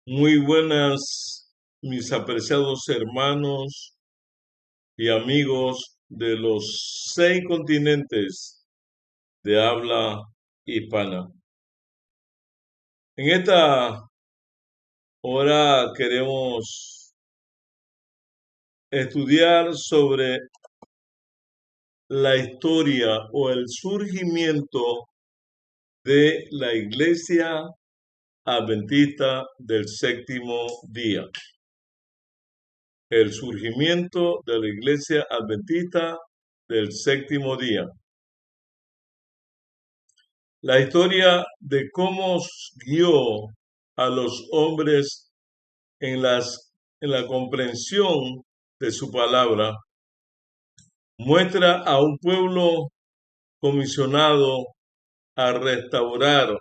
Muy buenas, mis apreciados hermanos y amigos de los 6 continentes de habla hispana. En esta hora queremos estudiar sobre la historia o el surgimiento de la Iglesia Adventista del Séptimo Día. El surgimiento de la Iglesia Adventista del Séptimo Día. La historia de cómo guió a los hombres en la comprensión de su palabra muestra a un pueblo comisionado a restaurar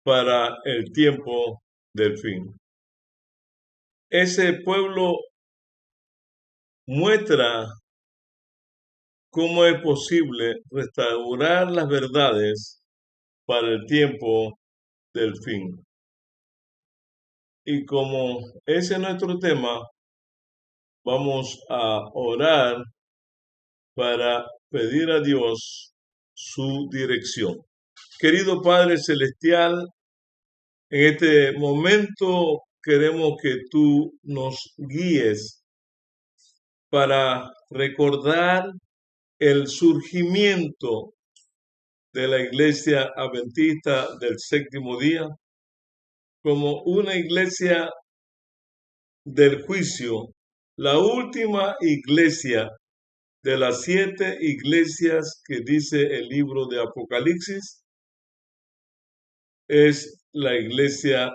para el tiempo del fin. Ese pueblo muestra cómo es posible restaurar las verdades para el tiempo del fin. Y como ese es nuestro tema, vamos a orar para pedir a Dios su dirección. Querido Padre Celestial, en este momento queremos que tú nos guíes para recordar el surgimiento de la Iglesia Adventista del Séptimo Día como una iglesia del juicio, la última iglesia de las 7 iglesias que dice el libro de Apocalipsis, es la iglesia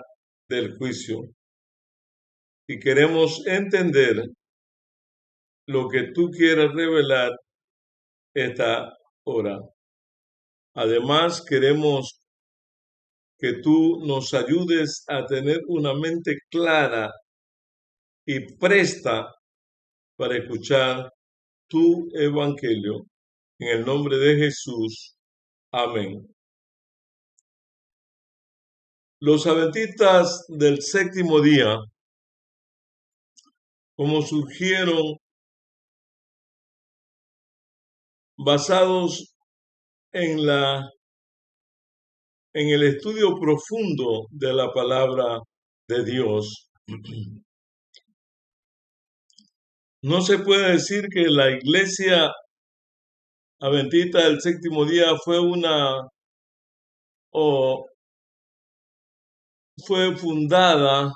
del juicio. Y queremos entender lo que tú quieres revelar esta hora. Además, queremos que tú nos ayudes a tener una mente clara y presta para escuchar tu evangelio. En el nombre de Jesús. Amén. Los adventistas del séptimo día, como surgieron basados en el estudio profundo de la palabra de Dios. No se puede decir que la iglesia adventista del séptimo día fue fundada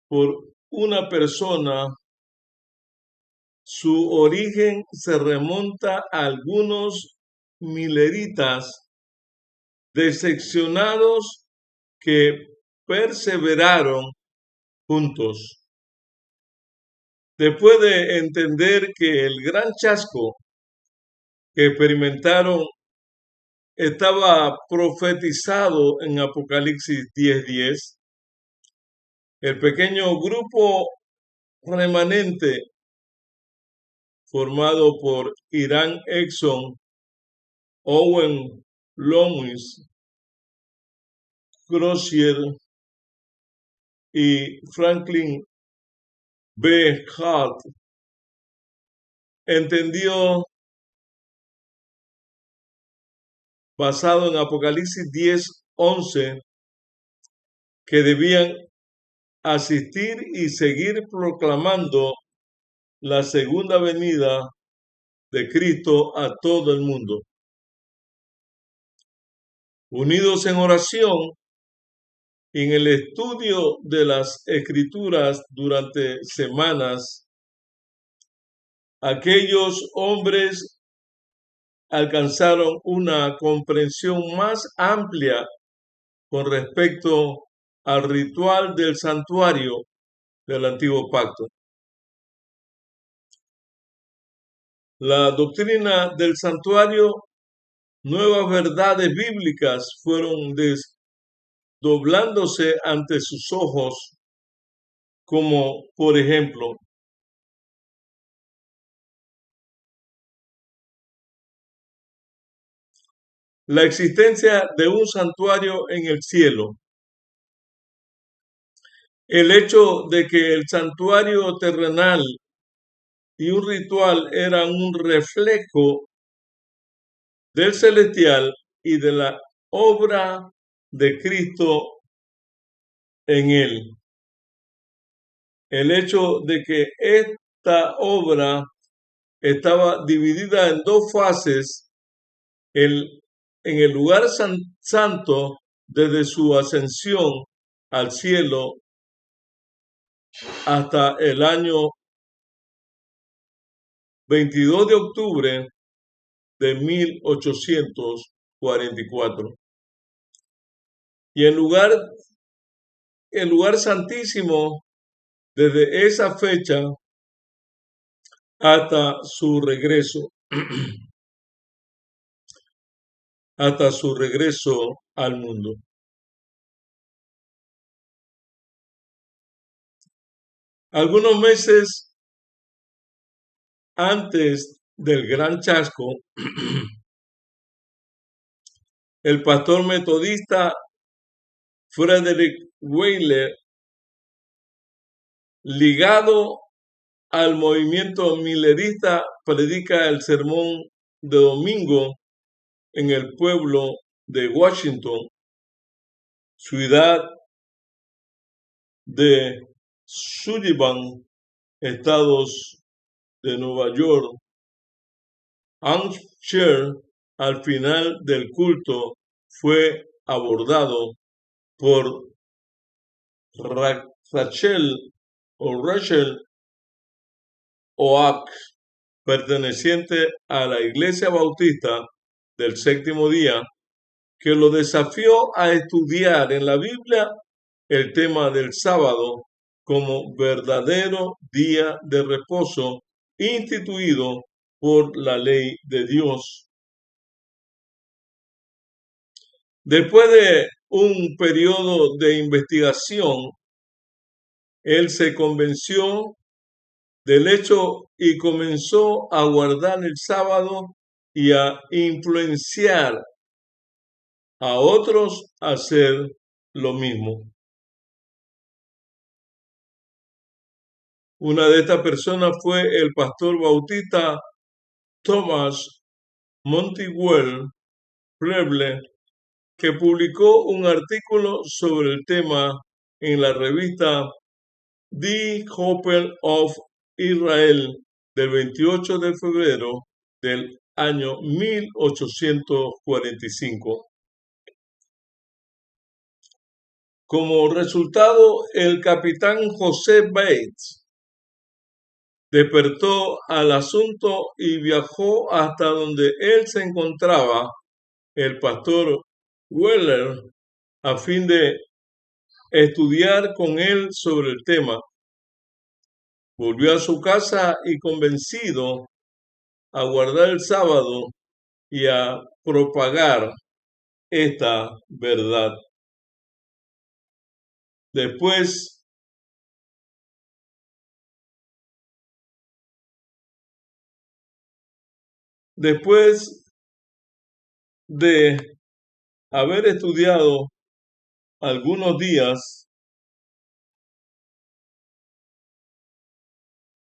por una persona. Su origen se remonta a algunos mileritas decepcionados que perseveraron juntos. Después de entender que el gran chasco que experimentaron estaba profetizado en Apocalipsis 10:10, el pequeño grupo remanente formado por Irán Exxon, Owen Loomis, Crozier y Franklin B. Hart, entendió, basado en Apocalipsis 10:11, que debían asistir y seguir proclamando la segunda venida de Cristo a todo el mundo. Unidos en oración y en el estudio de las Escrituras durante semanas, aquellos hombres alcanzaron una comprensión más amplia con respecto al ritual del santuario del Antiguo Pacto. La doctrina del santuario, nuevas verdades bíblicas fueron desdoblándose ante sus ojos, como por ejemplo, la existencia de un santuario en el cielo. El hecho de que el santuario terrenal y un ritual eran un reflejo del celestial y de la obra de Cristo en él. El hecho de que esta obra estaba dividida en dos fases, en el lugar santo desde su ascensión al cielo hasta el año 22 de octubre de 1844. Y el lugar santísimo desde esa fecha hasta su regreso, hasta su regreso al mundo. Algunos meses antes del gran chasco, el pastor metodista Frederick Weyler, ligado al movimiento millerista, predica el sermón de domingo en el pueblo de Washington, ciudad de Sullivan, estados de Nueva York. Hampshire, al final del culto, fue abordado por Rachel Oak, perteneciente a la Iglesia Bautista del Séptimo Día, que lo desafió a estudiar en la Biblia el tema del sábado como verdadero día de reposo instituido por la ley de Dios. Después de un periodo de investigación, él se convenció del hecho y comenzó a guardar el sábado y a influenciar a otros a hacer lo mismo. Una de estas personas fue el pastor bautista Thomas Montefiore Preble, que publicó un artículo sobre el tema en la revista The Hope of Israel del 28 de febrero del año 1845. Como resultado, el capitán José Bates despertó al asunto y viajó hasta donde él se encontraba, el pastor Weller, a fin de estudiar con él sobre el tema. Volvió a su casa y convencido a guardar el sábado y a propagar esta verdad. Después de haber estudiado algunos días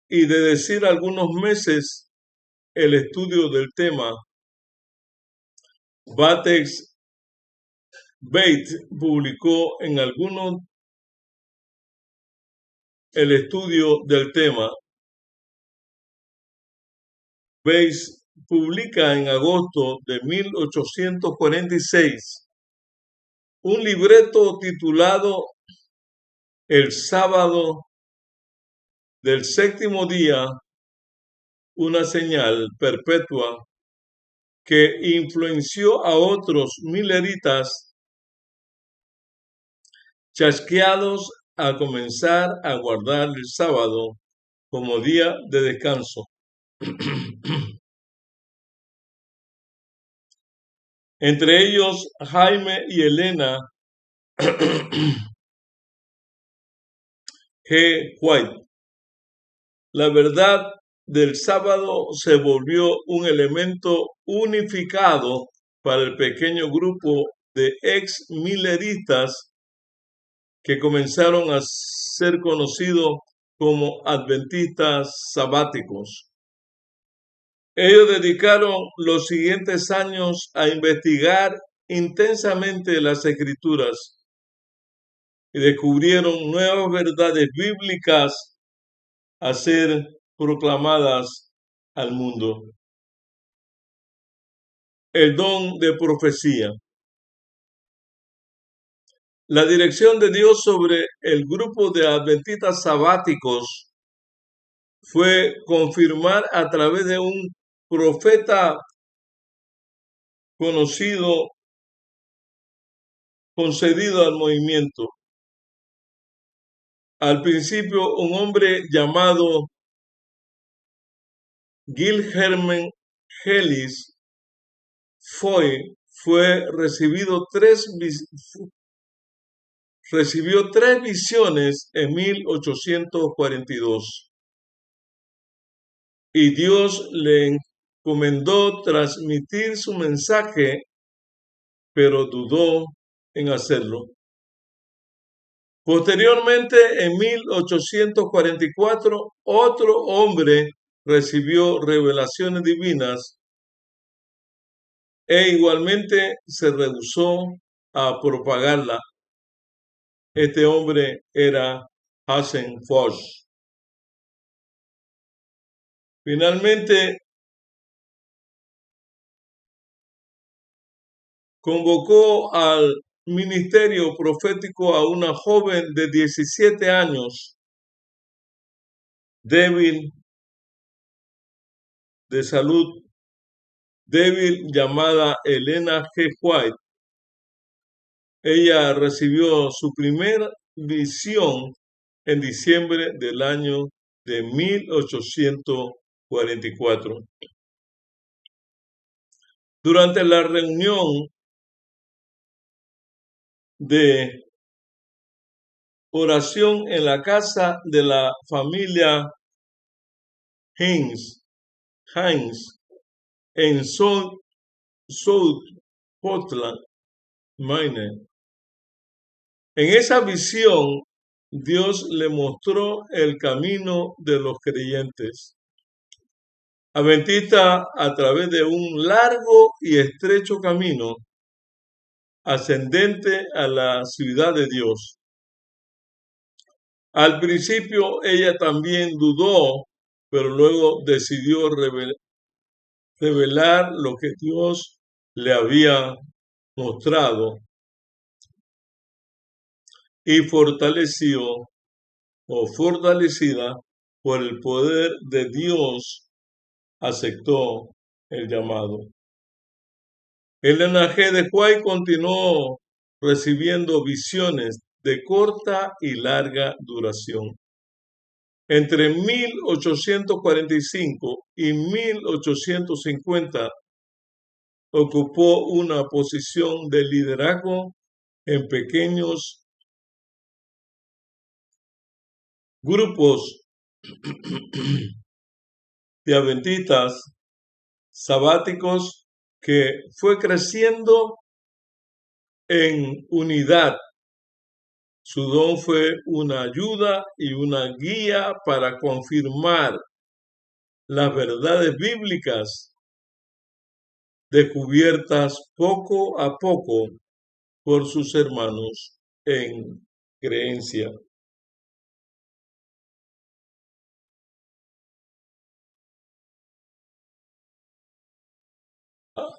y de decir algunos meses el estudio del tema, Bates publicó en algunos el estudio del tema. Bates publica en agosto de 1846 un libreto titulado El sábado del séptimo día, una señal perpetua, que influenció a otros milleritas chasqueados a comenzar a guardar el sábado como día de descanso. Entre ellos Jaime y Elena G. White. La verdad del sábado se volvió un elemento unificado para el pequeño grupo de ex-milleristas que comenzaron a ser conocidos como adventistas sabáticos. Ellos dedicaron los siguientes años a investigar intensamente las Escrituras y descubrieron nuevas verdades bíblicas a ser proclamadas al mundo. El don de profecía. La dirección de Dios sobre el grupo de adventistas sabáticos fue confirmar a través de un profeta conocido, concedido al movimiento. Al principio, un hombre llamado Wilhelm Ellis recibió tres visiones en 1842 y Dios le encomendó transmitir su mensaje, pero dudó en hacerlo. Posteriormente, en 1844, otro hombre recibió revelaciones divinas e igualmente se rehusó a propagarla. Este hombre era Hazen Foch. Finalmente, convocó al ministerio profético a una joven de 17 años, débil de salud, llamada Elena G. White. Ella recibió su primera visión en diciembre del año de 1844. Durante la reunión de oración en la casa de la familia Hines en South Portland, Maine. En esa visión, Dios le mostró el camino de los creyentes adventistas a través de un largo y estrecho camino ascendente a la ciudad de Dios. Al principio ella también dudó, pero luego decidió revelar lo que Dios le había mostrado y fortalecida por el poder de Dios, aceptó el llamado. Elena G. de White continuó recibiendo visiones de corta y larga duración. Entre 1845 y 1850 ocupó una posición de liderazgo en pequeños grupos de adventistas sabáticos que fue creciendo en unidad. Su don fue una ayuda y una guía para confirmar las verdades bíblicas descubiertas poco a poco por sus hermanos en creencia.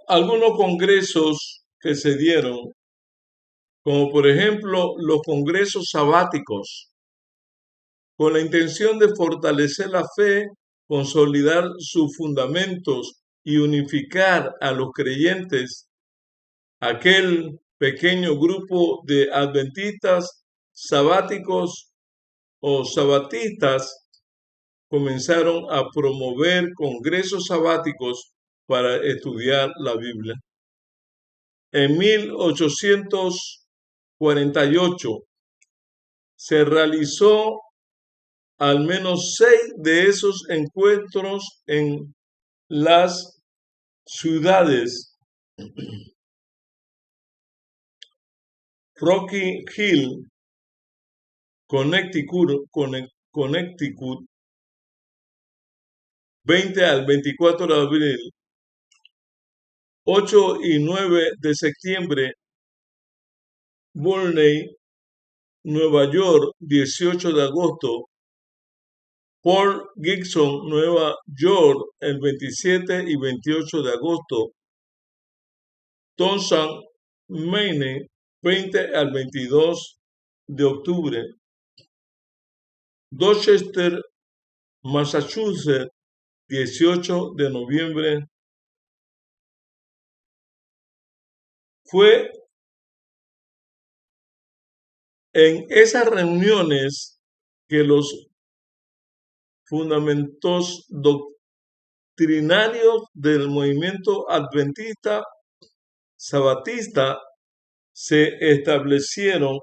Algunos congresos que se dieron, como por ejemplo los congresos sabáticos, con la intención de fortalecer la fe, consolidar sus fundamentos y unificar a los creyentes. Aquel pequeño grupo de adventistas sabáticos o sabatistas comenzaron a promover congresos sabáticos para estudiar la Biblia. En 1848 se realizó al menos 6 de esos encuentros en las ciudades Rocky Hill, Connecticut, 20 al 24 de abril, 8 y 9 de septiembre, Burnley, Nueva York, 18 de agosto, Port Gibson, Nueva York, el 27 y 28 de agosto, Townsend, Maine, 20 al 22 de octubre, Dorchester, Massachusetts, 18 de noviembre. Fue en esas reuniones que los fundamentos doctrinarios del movimiento adventista sabatista se establecieron.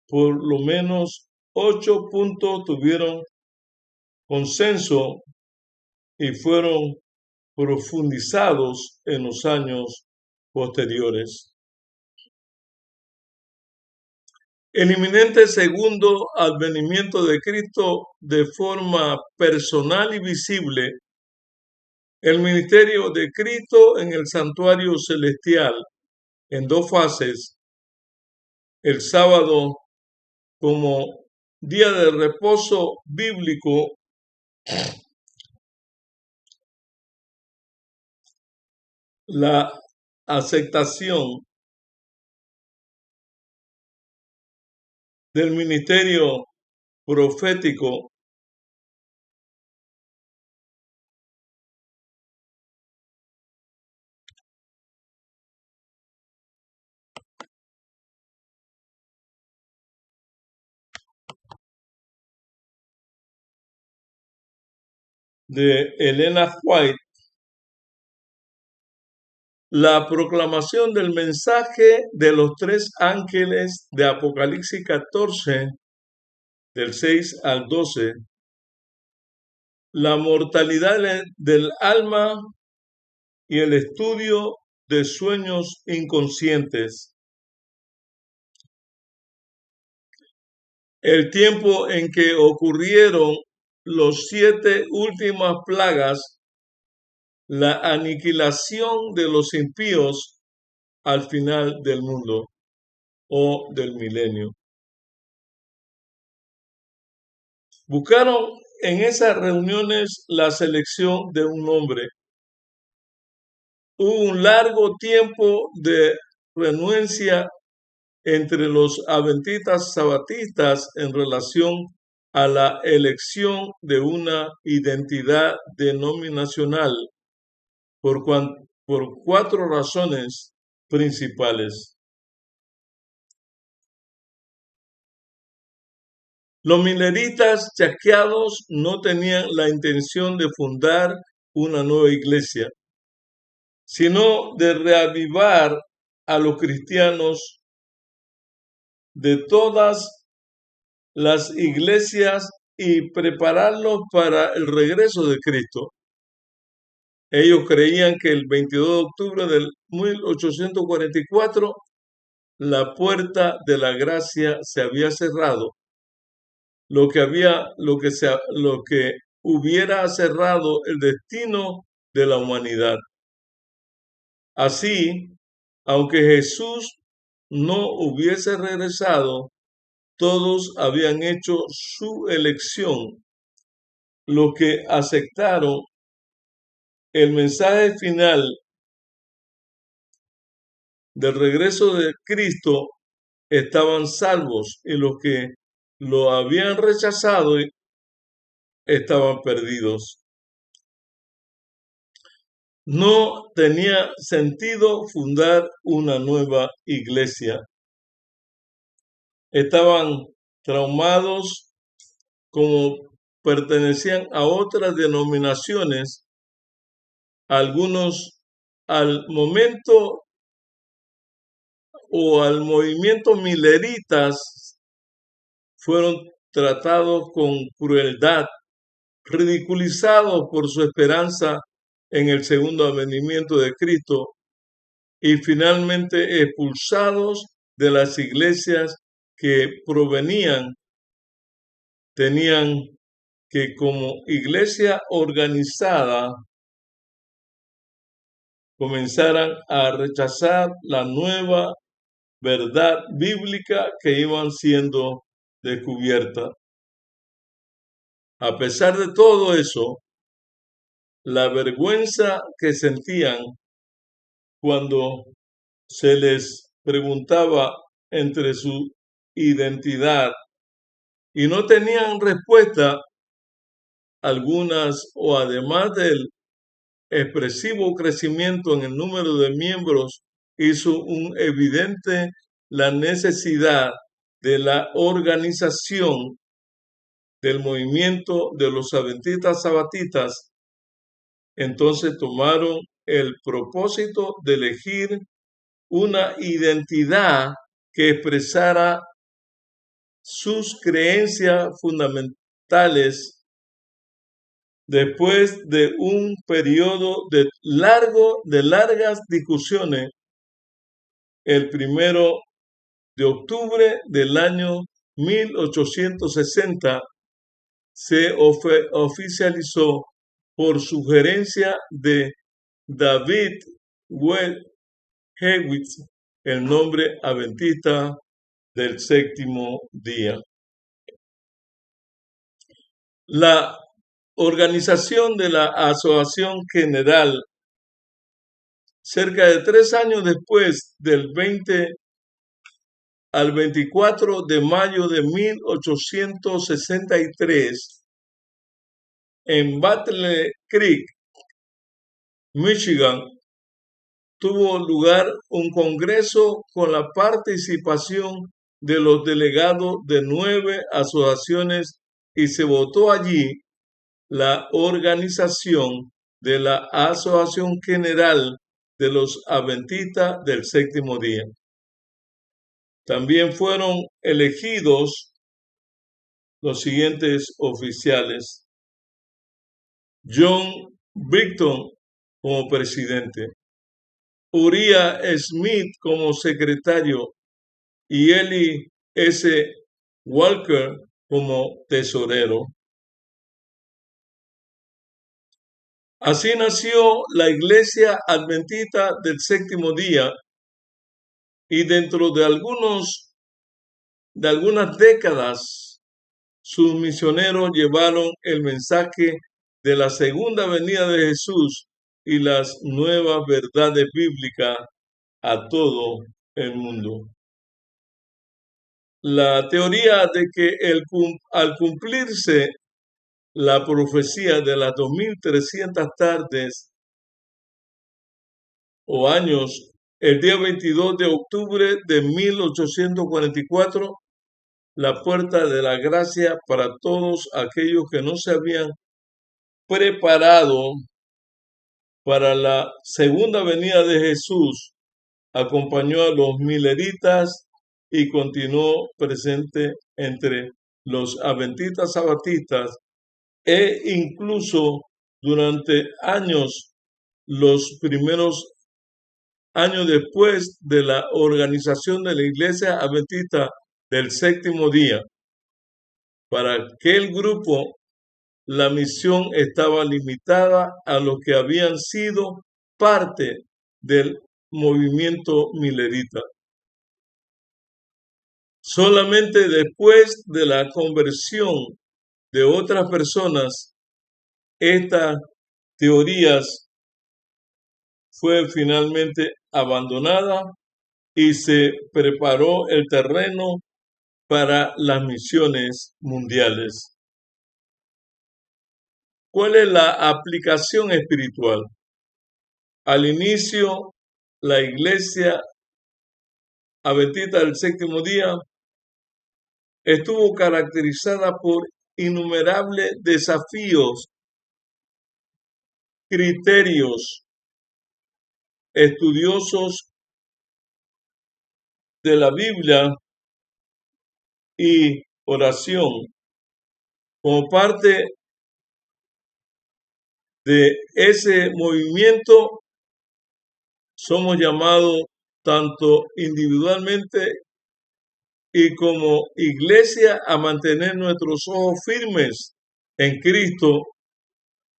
Por lo menos 8 puntos tuvieron consenso y fueron profundizados en los años posteriores. El inminente segundo advenimiento de Cristo de forma personal y visible, el ministerio de Cristo en el santuario celestial en 2 fases, el sábado como día de reposo bíblico, la aceptación del ministerio profético de Elena White, la proclamación del mensaje de los 3 ángeles de Apocalipsis 14, del 6 al 12, la mortalidad del alma y el estudio de sueños inconscientes. El tiempo en que ocurrieron los 7 últimas plagas, la aniquilación de los impíos al final del mundo o del milenio. Buscaron en esas reuniones la selección de un nombre. Hubo un largo tiempo de renuencia entre los adventistas sabatistas en relación a la elección de una identidad denominacional por 4 razones principales. Los mileritas chasqueados no tenían la intención de fundar una nueva iglesia, sino de reavivar a los cristianos de todas las iglesias y prepararlos para el regreso de Cristo. Ellos creían que el 22 de octubre del 1844 la puerta de la gracia se había cerrado, lo que hubiera cerrado el destino de la humanidad. Así, aunque Jesús no hubiese regresado, todos habían hecho su elección. Los que aceptaron el mensaje final del regreso de Cristo estaban salvos, y los que lo habían rechazado estaban perdidos. No tenía sentido fundar una nueva iglesia. Estaban traumados, como pertenecían a otras denominaciones. Algunos al momento o al movimiento mileritas fueron tratados con crueldad, ridiculizados por su esperanza en el segundo advenimiento de Cristo y finalmente expulsados de las iglesias que provenían tenían que, como iglesia organizada, comenzaran a rechazar la nueva verdad bíblica que iban siendo descubierta. A pesar de todo eso, la vergüenza que sentían cuando se les preguntaba entre su identidad y no tenían respuesta algunas, o además del expresivo crecimiento en el número de miembros, hizo un evidente la necesidad de la organización del movimiento de los adventistas sabbatistas. Entonces tomaron el propósito de elegir una identidad que expresara sus creencias fundamentales después de un periodo de largas discusiones. El 1 de octubre del año 1860 se oficializó por sugerencia de David Hewitt el nombre adventista del séptimo día. La organización de la Asociación General, cerca de 3 años después, del 20 al 24 de mayo de 1863, en Battle Creek, Michigan, tuvo lugar un congreso con la participación de los delegados de 9 asociaciones y se votó allí la organización de la Asociación General de los Adventistas del Séptimo Día. También fueron elegidos los siguientes oficiales: John Brighton como presidente, Uriah Smith como secretario y Eli S. Walker como tesorero. Así nació la Iglesia Adventista del Séptimo Día, y dentro de algunas décadas, sus misioneros llevaron el mensaje de la segunda venida de Jesús y las nuevas verdades bíblicas a todo el mundo. La teoría de que al cumplirse la profecía de las 2300 tardes o años, el día 22 de octubre de 1844, la puerta de la gracia para todos aquellos que no se habían preparado para la segunda venida de Jesús acompañó a los mileritas y continuó presente entre los adventistas sabatistas e incluso durante años, los primeros años después de la organización de la Iglesia Adventista del Séptimo Día. Para aquel grupo, la misión estaba limitada a los que habían sido parte del movimiento milerita. Solamente después de la conversión de otras personas, estas teorías fue finalmente abandonada y se preparó el terreno para las misiones mundiales. ¿Cuál es la aplicación espiritual? Al inicio, la Iglesia Adventista del Séptimo Día estuvo caracterizada por innumerables desafíos, criterios estudiosos de la Biblia y oración. Como parte de ese movimiento, somos llamados tanto individualmente y como iglesia a mantener nuestros ojos firmes en Cristo,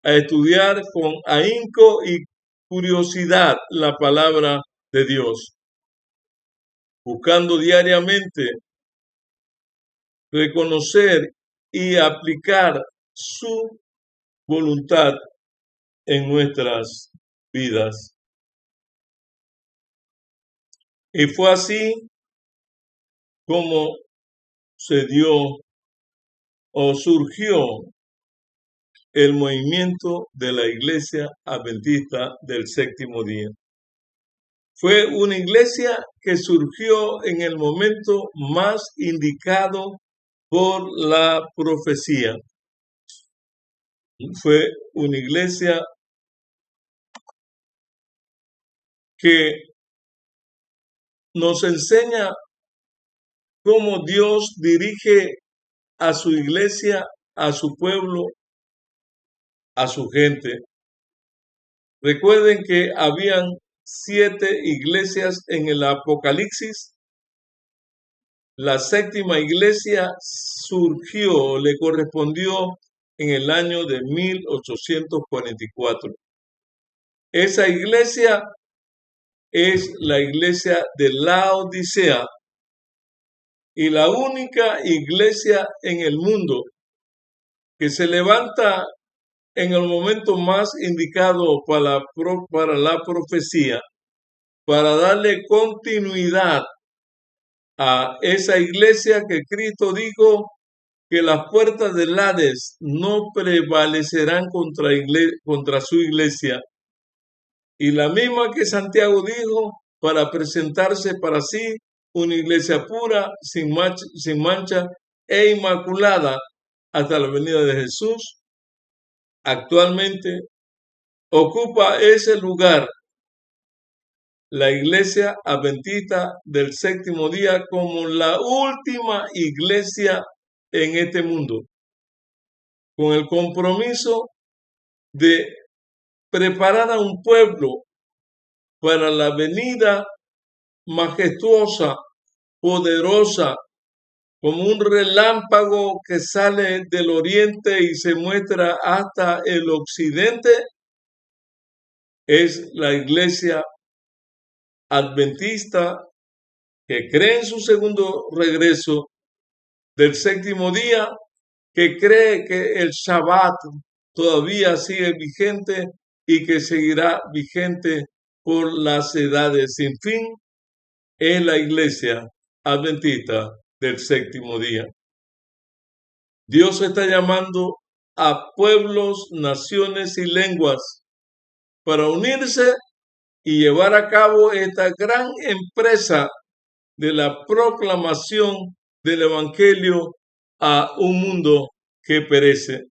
a estudiar con ahínco y curiosidad la palabra de Dios, buscando diariamente reconocer y aplicar su voluntad en nuestras vidas. Y fue así como se dio o surgió el movimiento de la Iglesia Adventista del Séptimo Día. Fue una iglesia que surgió en el momento más indicado por la profecía. Fue una iglesia que nos enseña cómo Dios dirige a su iglesia, a su pueblo, a su gente. Recuerden que habían 7 iglesias en el Apocalipsis. La séptima iglesia surgió, le correspondió en el año de 1844. Esa iglesia es la iglesia de Laodicea y la única iglesia en el mundo que se levanta en el momento más indicado para la profecía, para darle continuidad a esa iglesia que Cristo dijo que las puertas del Hades no prevalecerán contra su iglesia. Y la misma que Santiago dijo, para presentarse para sí una iglesia pura, sin mancha e inmaculada hasta la venida de Jesús, actualmente ocupa ese lugar la Iglesia Adventista del Séptimo Día como la última iglesia en este mundo, con el compromiso de preparar a un pueblo para la venida majestuosa, poderosa, como un relámpago que sale del oriente y se muestra hasta el occidente. Es la iglesia adventista que cree en su segundo regreso del séptimo día, que cree que el Shabbat todavía sigue vigente y que seguirá vigente por las edades sin fin, es la iglesia adventista del séptimo día. Dios está llamando a pueblos, naciones y lenguas para unirse y llevar a cabo esta gran empresa de la proclamación del Evangelio a un mundo que perece.